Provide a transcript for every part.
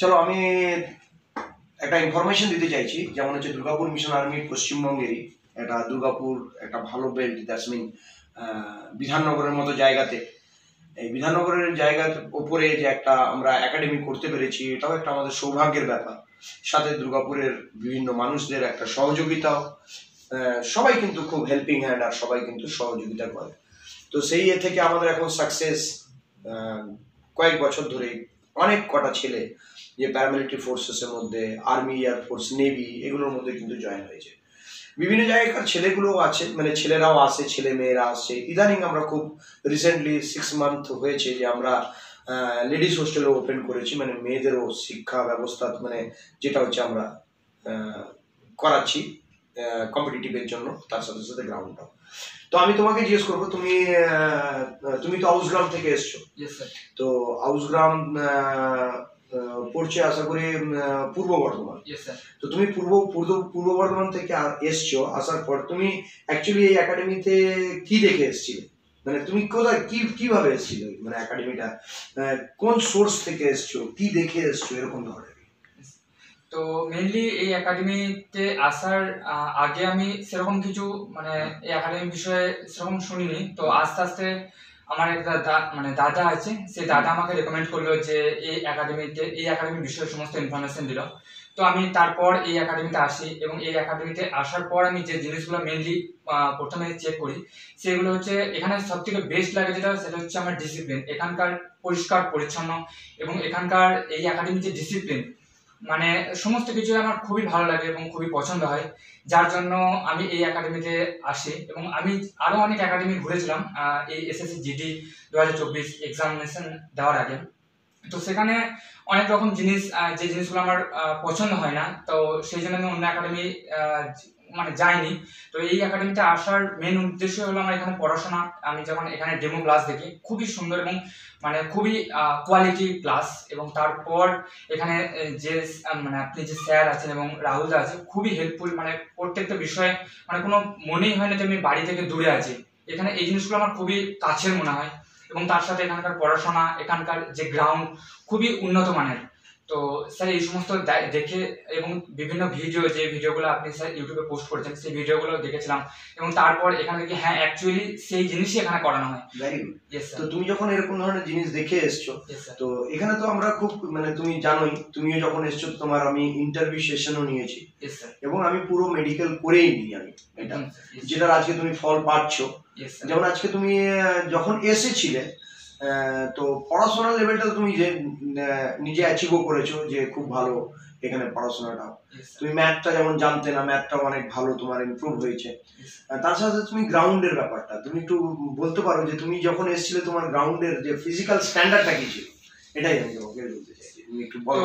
চলো আমি একটা ইনফরমেশন দিতে চাইছি, যেমন হচ্ছে দুর্গাপুর মিশন আর্মি পশ্চিমবঙ্গেরই এটা দুর্গাপুর একটা ভালো বেল্ট, দ্যাটস মিন বিধাননগরের মতো জায়গাতে, এই বিধাননগরের জায়গার ওপরে যে একটা আমরা একাডেমি করতে পেরেছি, এটাও একটা আমাদের সৌভাগ্যের ব্যাপার। সাথে দুর্গাপুরের বিভিন্ন মানুষদের একটা সহযোগিতাও, সবাই কিন্তু খুব হেল্পিং হ্যান্ড আর সবাই কিন্তু সহযোগিতা করে। তো সেই থেকে আমাদের এখন সাকসেস কয়েক বছর ধরেই অনেক কটা ছেলে যে প্যারামিলিটারি ফোর্সেসের মধ্যে, আর্মি, এয়ারফোর্স, নেভি এগুলোর মধ্যে কিন্তু জয়েন হয়েছে। বিভিন্ন জায়গাকার ছেলেগুলোও আছে, মানে ছেলেরাও আসে, ছেলে মেয়েরা আসছে। ইদানিং আমরা খুব রিসেন্টলি 6 মান্থ হয়েছে যে আমরা লেডিস হোস্টেলও ওপেন করেছি, মানে মেয়েদেরও শিক্ষা ব্যবস্থা, মানে যেটা হচ্ছে আমরা করাচ্ছি কম্পিটিটিভের জন্য, তার সাথে সাথে গ্রাউন্ডটাও। তো আমি তোমাকে জিজ্ঞেস করবো, তুমি তো আউসগ্রাম থেকে এসছো। তো আউসগ্রাম পড়ছে আশা করি পূর্ব বর্ধমান। তো তুমি পূর্ব বর্ধমান থেকে এসছো, আসার পর তুমি অ্যাকচুয়ালি এই একাডেমিতে কি দেখে এসছিলে? মানে তুমি কোথায় কিভাবে এসছিলে, মানে একাডেমিটা কোন সোর্স থেকে এসছো, কি দেখে এসছো, এরকম ধরনের? তো মেইনলি এই একাডেমিতে আসার আগে আমি সেরকম কিছু মানে এই একাডেমি বিষয়ে সেরকম শুনিনি। তো আস্তে আস্তে আমার একটা দাদা আছে, সে দাদা আমাকে রেকমেন্ড করলো যে এই একাডেমির বিষয়ে সমস্ত ইনফরমেশন দিল। তো আমি তারপর এই একাডেমিতে আসি, এবং এই একাডেমিতে আসার পর আমি যে জিনিসগুলো মেইনলি প্রথমে চেক করি সেগুলো হচ্ছে, এখানে সব থেকে বেস্ট লাগে সেটা হচ্ছে আমার ডিসিপ্লিন। এখানকার পরিষ্কার পরিচ্ছন্ন এবং এখানকার এই একাডেমির যে ডিসিপ্লিন, মানে সমস্ত কিছু আমার খুবই ভালো লাগে এবং খুবই পছন্দ হয়, যার জন্য আমি এই একাডেমিতে আসি। এবং আমি আরও অনেক একাডেমি ঘুরেছিলাম এই এসএসসি জিডি 2024 এক্সামিনেশন দেওয়ার আগে। তো সেখানে অনেক রকম জিনিস, যে জিনিসগুলো আমার পছন্দ হয় না, তো সেই জন্য আমি অন্য একাডেমি মানে যাইনি। তো এই একাডেমিতে আসার মেন উদ্দেশ্য হলো আমার এখানে পড়াশোনা। আমি যখন এখানে ডেমো ক্লাস দেখি, খুবই সুন্দর এবং মানে খুবই কোয়ালিটি ক্লাস। এবং তারপর এখানে যে মানে আপনি যে স্যার আছেন এবং রাহুল দা আছে, খুবই হেল্পফুল। মানে প্রত্যেকটা বিষয়ে মানে কোনো মনেই হয় না যে আমি বাড়ি থেকে দূরে আছি। এখানে এই জিনিসগুলো আমার খুবই কাছের মনে হয়। এবং তার সাথে এখানকার পড়াশোনা, এখানকার যে গ্রাউন্ড খুবই উন্নত মানের। তো স্যার এই সমস্ত দেখে এবং বিভিন্ন যে ভিডিওগুলো আপনি স্যার ইউটিউবে পোস্ট করেছেন, সেই ভিডিওগুলো দেখেছিলাম। এবং তারপর এখানে দেখি হ্যাঁ অ্যাকচুয়ালি সেই জিনিসই এখানে করানো হয়। Very good. তো তুমি যখন এরকম ধরনের জিনিস দেখে এসছো, তো এখানে তো আমরা খুব মানে তুমি জানোই, তুমিও যখন এসছো তোমার আমি ইন্টারভিউ সেশনও নিয়েছি, এবং আমি পুরো মেডিকেল করেই নিই আমি এটা, যেটার আজকে তুমি ফল পাচ্ছ। যেমন আজকে তুমি যখন এসেছিলে, তো পড়াশোনার লেভেলটা তুমি যে নিজে অ্যাচিভও করেছো, যে খুব ভালো এখানে পড়াশোনাটা। তুমি ম্যাথটা যেমন জানতে না, ম্যাথটাও অনেক ভালো তোমার ইমপ্রুভ হয়েছে। তার সাথে তুমি গ্রাউন্ডের ব্যাপারটা তুমি একটু বলতে পারো, যে তুমি যখন এসেছিলে তোমার গ্রাউন্ডের যে ফিজিক্যাল স্ট্যান্ডার্ডটা কি ছিল, এটাই আমি তোমাকে বলতে চাইছি। তো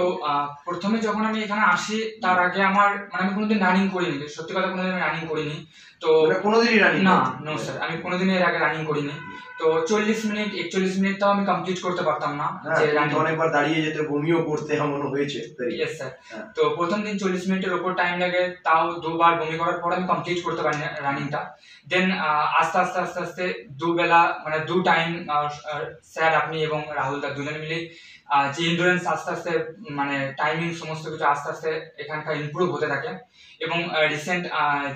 প্রথমে যখন আমি এখানে আসি, তার আগে আমার মানে আমি কোনোদিন রানিং করিনি, সত্যি কথা কোনোদিন আমি রানিং করিনি। তো কোনোদিনই রানিং না, নো স্যার, আমি কোনোদিন এর আগে রানিং করিনি। তো 40 মিনিট 41 মিনিট তাও আমি কমপ্লিট করতে পারতাম না, যে রানিং অনেকবার দাঁড়িয়ে যেতে, বমিও করতে এমন হয়েছে। Yes sir. তো প্রথম দিন 40 মিনিটের উপর টাইম লাগে, তাও দুবার বমি করার পর আমি কমপ্লিট করতে পারি না রানিংটা। দেন আস্তে আস্তে আস্তে আস্তে দুবেলা মানে 2 টাইম স্যার, আপনি এবং রাহুল দা দুজনে মিলে যে এন্ডুরেন্স আস্তে আস্তে মানে টাইমিং সমস্ত কিছু আস্তে আস্তে এখানকার ইমপ্রুভ হতে থাকে। এবং রিসেন্ট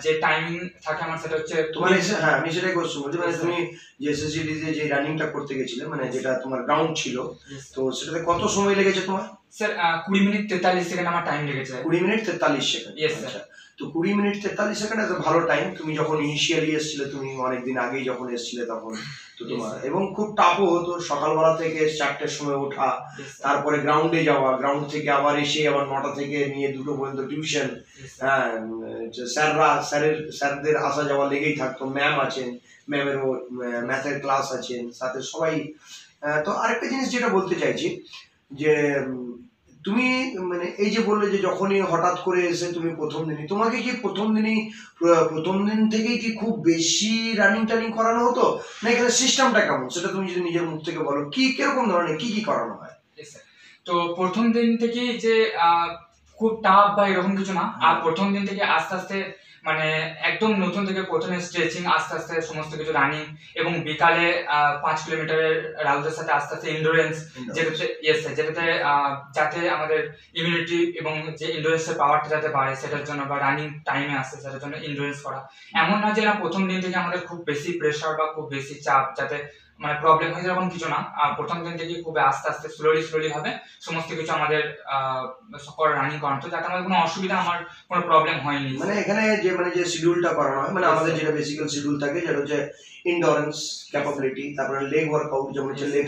যে টাইমিং থাকে আমার, সেটা হচ্ছে তোমার হ্যাঁ আমি সেটাই করছি বলতে, মানে তুমি যে এসএসসি যে রানিংটা করতে গেছিলে, মানে যেটা তোমার গ্রাউন্ড ছিল, তো সেটাতে কত সময় লেগেছে তোমার? স্যার 20 মিনিট 43 সেকেন্ড আমার টাইম লেগেছে। 20 মিনিট 43 সেকেন্ড? Yes sir. তো 20 মিনিট 43 সেকেন্ড এত ভালো টাইম। তুমি যখন ইনিশিয়ালি এসেছিলে, তুমি অনেকদিন আগেই যখন এসেছিলে তখন, তো তোমার এবং খুব টাফও হতো, সকালবেলা থেকে 4টের সময় ওঠা, তারপরে গ্রাউন্ডে যাওয়া, গ্রাউন্ড থেকে আবার এসে আবার 9টা থেকে নিয়ে 2টো পর্যন্ত টিউশন। হ্যাঁ, স্যারদের আসা যাওয়া লেগেই থাকতো। ম্যাম আছেন, ম্যামেরও ম্যাথের ক্লাস আছেন সাথে সবাই। তো আরেকটা জিনিস যেটা বলতে চাইছি, যে তুমি মানে এই যে বললে যে যখনই হঠাৎ করে এসে তুমি প্রথম দিন থেকেই কি খুব বেশি রানিং টানিং করানো হতো, না এখানে সিস্টেমটা কেমন, সেটা তুমি যদি নিজের মুখ থেকে বলো, কিরকম ধরনের কি করানো হয়? তো প্রথম দিন থেকে যে খুব টাফ বা এরকম কিছু না, আর প্রথম দিন থেকে আস্তে আস্তে মানে একদম নতুন থেকে প্রথমে স্ট্রেচিং, আস্তে আস্তে সমস্ত কিছু রানিং, এবং বিকালে 5 কিলোমিটারের রাউন্ডের সাথে আস্তে আস্তে ইন্ডুরেন্স, যেটাতে যেটাতে যাতে আমাদের ইমিউনিটি এবং যে ইন্ডুরেন্সের পাওয়ারটা যাতে বাড়ে সেটার জন্য, বা রানিং টাইমে আসে সেটার জন্য ইন্ডুরেন্স করা। এমন না যে না প্রথম দিন থেকে আমাদের খুব বেশি প্রেশার বা খুব বেশি চাপ, যাতে মানে প্রবলেম হয়ে এরকম কিছু না। প্রথম দিন থেকে খুব আস্তে আস্তে স্লোলি হবে সমস্ত কিছু আমাদের সকল রানিং করানো, যাতে আমাদের কোনো অসুবিধা, আমার কোনো প্রবলেম হয়নি। মানে এখানে যে শিডিউলটা করানো হয়, মানে আমাদের যেটা বেসিক্যাল শিডিউল থাকে, যেটা হচ্ছে ইনডোরেন্স ক্যাপাবিলিটি, তারপরে লেগ ওয়ার্কআউট, যেমন হচ্ছে লেগ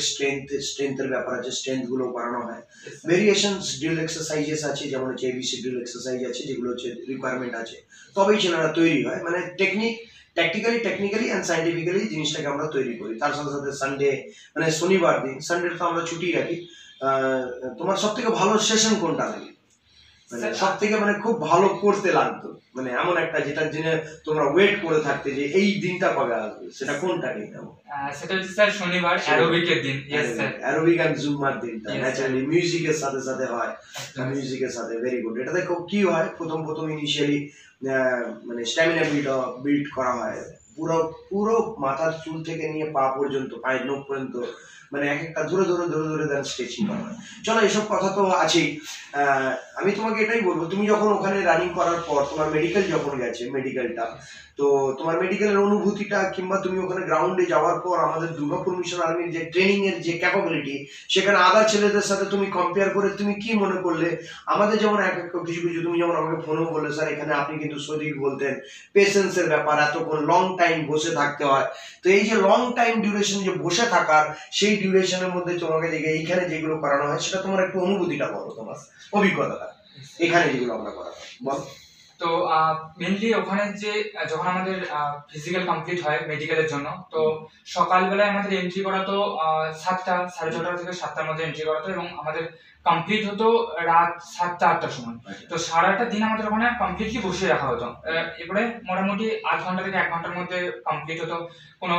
স্ট্রেংথের ব্যাপার আছে, স্ট্রেংথ গুলো করানো হয়। ভেরিয়েশনস ড্রিল এক্সারসাইজেস আছে, যেমন হচ্ছে এবিসি ড্রিল এক্সারসাইজ আছে, যেগুলো হচ্ছে রিকোয়ারমেন্ট আছে, তবেই ছেলেরা তৈরি হয়। মানে টেকনিক্যালি অ্যান্ড সাইন্টিফিক্যালি জিনিসটাকে আমরা তৈরি করি। তার সাথে সাথে সানডে, মানে শনিবার দিন, সানডে তো আমরা ছুটি রাখি। তোমার সব থেকে ভালো সেশন কোনটা লাগে, মানে সব থেকে মানে খুব ভালো করতে লাগতো, মানে এমন একটা যেটার জন্য তোমরা ওয়েট করে থাকতে যে এই দিনটা কবে আসবে, সেটা কোনটা দিন? সেটা হচ্ছে স্যার শনিবার, অ্যারোবিকের দিন। ইয়েস স্যার, অ্যারোবিক এন্ড জুম্বার দিনটা ন্যাচারালি মিউজিকের সাথে হয়। মিউজিকের সাথে ভেরি গুড। এটাতে কি হয়, প্রথম ইনিশিয়ালি মানে স্ট্যামিনা বিল্ড করা হয়। পুরো মাথার চুল থেকে নিয়ে পা পর্যন্ত, পায়ের নখ পর্যন্ত, মানে এক একটা ধরে দেন স্ট্রেচিং করা হয়। চলো, এসব কথা তো আছেই। আমি তোমাকে এটাই বলবো, তুমি যখন ওখানে রানিং করার পর তোমার মেডিকেল যখন গেছে, মেডিকেলটা তো তোমার মেডিকেলের অনুভূতিটা, কিংবা তুমি ওখানে গ্রাউন্ডে যাওয়ার পর আমাদের দুর্গাপুর মিশন আর্মির যে ট্রেনিং এর যে ক্যাপাবিলিটি, সেখানে আদার ছেলেদের সাথে তুমি কম্পেয়ার করে তুমি কি মনে করলে? আমাদের যেমন কিছু তুমি যেমন আমাকে ফোনেও বললে, স্যার এখানে আপনি কিন্তু সঠিক বলতেন, পেশেন্সের ব্যাপার, এতক্ষণ লং টাইম বসে থাকতে হয়। তো এই যে লং টাইম ডিউরেশন যে বসে থাকার, সেই ডিউরেশনের মধ্যে তোমাকে এইখানে যেগুলো করানো হয়, সেটা তোমার একটু অনুভূতিটা বলো, তোমার অভিজ্ঞতাটা এখানে যেগুলো আমরা করা হয় বলো। তো মেনলি ওখানে যে যখন আমাদের ফিজিক্যাল কমপ্লিট হয় মেডিকেলের জন্য, তো সকালবেলায় আমাদের এন্ট্রি করা তো 7টা, 6:30 থেকে 7টার মধ্যে এন্ট্রি করা তো, এবং আমাদের কমপ্লিট হতো রাত 7টা 8টার সময়। তো সারাটা দিন আমাদের ওখানে কমপ্লিটলি বসিয়ে রাখা হতো। এরপরে মোটামুটি 8 ঘন্টা থেকে 1 ঘন্টার মধ্যে কমপ্লিট হতো কোনো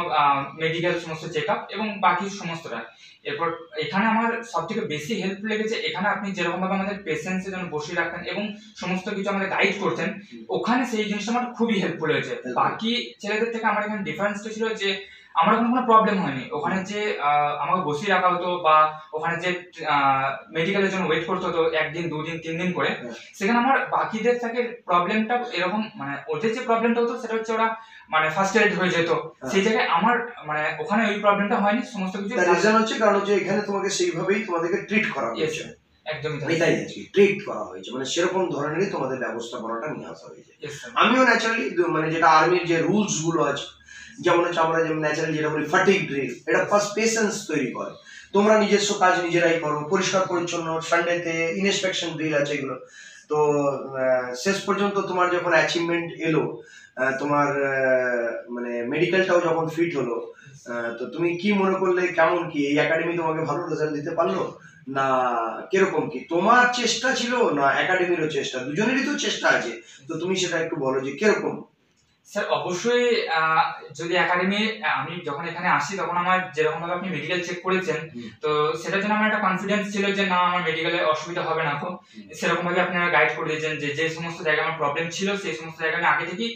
মেডিকেল সমস্ত চেক আপ এবং বাকি সমস্তটা। এরপর এখানে আমার সব থেকে বেশি হেল্প লেগেছে, এখানে আপনি যেরকম ভাবে আমাদের পেশেন্টসের জন্য বসিয়ে রাখতেন এবং সমস্ত কিছু আমাদের গাইড করতেন, ওখানে সেই জিনিসটা আমার খুবই হেল্পফুল হয়েছে। বাকি ছেলেদের থেকে আমার এখানে ডিফারেন্সটা ছিল যে আমার কোনো প্রবলেম হয়নি। ওখানে যে আমাকে বসিয়ে রাখা হতো, বা ওখানে যে মেডিকেলের জন্য ওয়েট করতে হতো 1 দিন 2 দিন 3 দিন করে, সেখানে আমার বাকিদের থেকে প্রবলেমটা এরকম, মানে ওদের যে প্রবলেমটা হতো সেটা হচ্ছে ওরা মানে ফার্স্ট এড হয়ে যেত, সেই জায়গায় আমার মানে ওখানে ওই প্রবলেমটা হয়নি। সমস্ত কিছু রিজন হচ্ছে কারণ হচ্ছে এখানে তোমাকে সেইভাবেই তোমাদেরকে ট্রিট করা হয়েছে। একদমই এটাই আছে, ট্রিট করা হয়েছে, মানে সেরকম ধরনেরই তোমাদের ব্যবস্থাপনাটা নিয়ে আসা হয়েছে। আমিও ন্যাচারালি মানে যেটা আর্মির যে রুলস গুলো আছে, যেমন হচ্ছে আমরা যেমন ন্যাচারালি যেটা বলি ফাটিগ ড্রিল, এটা ফার্স্ট পেশেন্স তৈরি করে। তোমরা নিজস্ব কাজ নিজেরাই করো, পরিষ্কার পরিচ্ছন্ন, সানডেতে ইনস্পেকশন ড্রিল আছে এগুলো। তো শেষ পর্যন্ত তোমার যখন অ্যাচিভমেন্ট এলো, তোমার মানে মেডিকেলটাও যখন ফিট হলো, তো তুমি কি মনে করলে, কেমন কি এই একাডেমি তোমাকে ভালো রেজাল্ট দিতে পারলো, না কিরকম কি তোমার চেষ্টা ছিল, না একাডেমিরও চেষ্টা? দুজনেরই তো চেষ্টা আছে, তো তুমি সেটা একটু বলো যে কিরকম। স্যার অবশ্যই যদি একাডেমি, আমি যখন এখানে আসি তখন আমার যেরকম ভাবে আপনি মেডিকেল চেক করেছেন, তো সেটার জন্য আমার একটা কনফিডেন্স ছিল যে না আমার মেডিকেলে অসুবিধা হবে না। সেরকম ভাবে আপনারা গাইড করে দিয়েছেন যে সমস্ত জায়গায় আমার প্রবলেম ছিল সেই সমস্ত জায়গায় আমি আগে থেকেই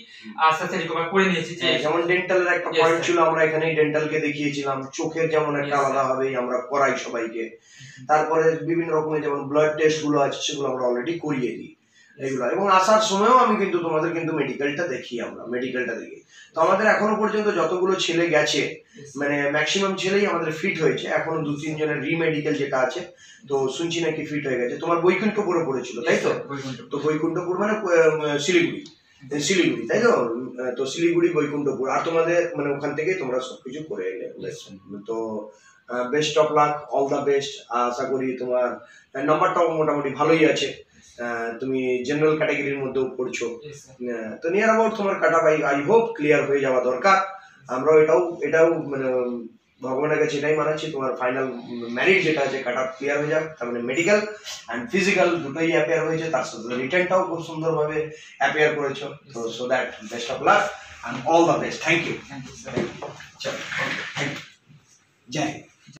আস্তে আস্তে রিকভার করে নিয়েছি। যে যেমন ডেন্টালের একটা পয়েন্ট ছিল, আমরা এখানে ডেন্টালকে দেখিয়েছিলাম, চোখের যেমন একটা আলাদা ভাবেই আমরা করাই সবাইকে। তারপরে বিভিন্ন রকমের যেমন ব্লাড টেস্ট গুলো আছে, সেগুলো আমরা অলরেডি করিয়ে দিই এগুলো। এবং আসার সময়ও আমি কিন্তু তোমাদের কিন্তু মেডিকেলটা দেখি, আমরা মেডিকেলটা দেখি। তো আমাদের এখনো পর্যন্ত যতগুলো ছেলে গেছে, মানে ম্যাক্সিমাম ছেলেই আমাদের ফিট হয়েছে। এখনো 2-3 জনের রিমেডিকেল যেটা আছে, তো শুনছি নাকি ফিট হয়ে গেছে। তোমার বৈকুণ্ঠপুরে পড়েছিল তাই তো? তো বৈকুণ্ঠপুর মানে শিলিগুড়ি তাই তো? তো শিলিগুড়ি, বৈকুণ্ঠপুর, আর তোমাদের মানে ওখান থেকে তোমরা সবকিছু করে এলে। তো best of luck, all the best. আশা করি তোমার নাম্বারটাও মোটামুটি ভালোই আছে, তুমি জেনারেল ক্যাটাগরির মধ্যেও পড়ছো। তো নিয়ার অ্যাবাউট তোমার কাটা বাই আই হোপ ক্লিয়ার হয়ে যাওয়া দরকার। আমরাও এটাও মানে ভগবানের কাছে এটাই মানাচ্ছি, তোমার ফাইনাল ম্যারিট যেটা আছে কাটা ক্লিয়ার হয়ে যাক। তার মানে মেডিকেল অ্যান্ড ফিজিক্যাল দুটোই অ্যাপিয়ার হয়েছে, তার সাথে রিটার্নটাও খুব সুন্দরভাবে অ্যাপিয়ার করেছো। তো so that best of luck and all the best. Thank you. চলো, থ্যাংক ইউ। জয়।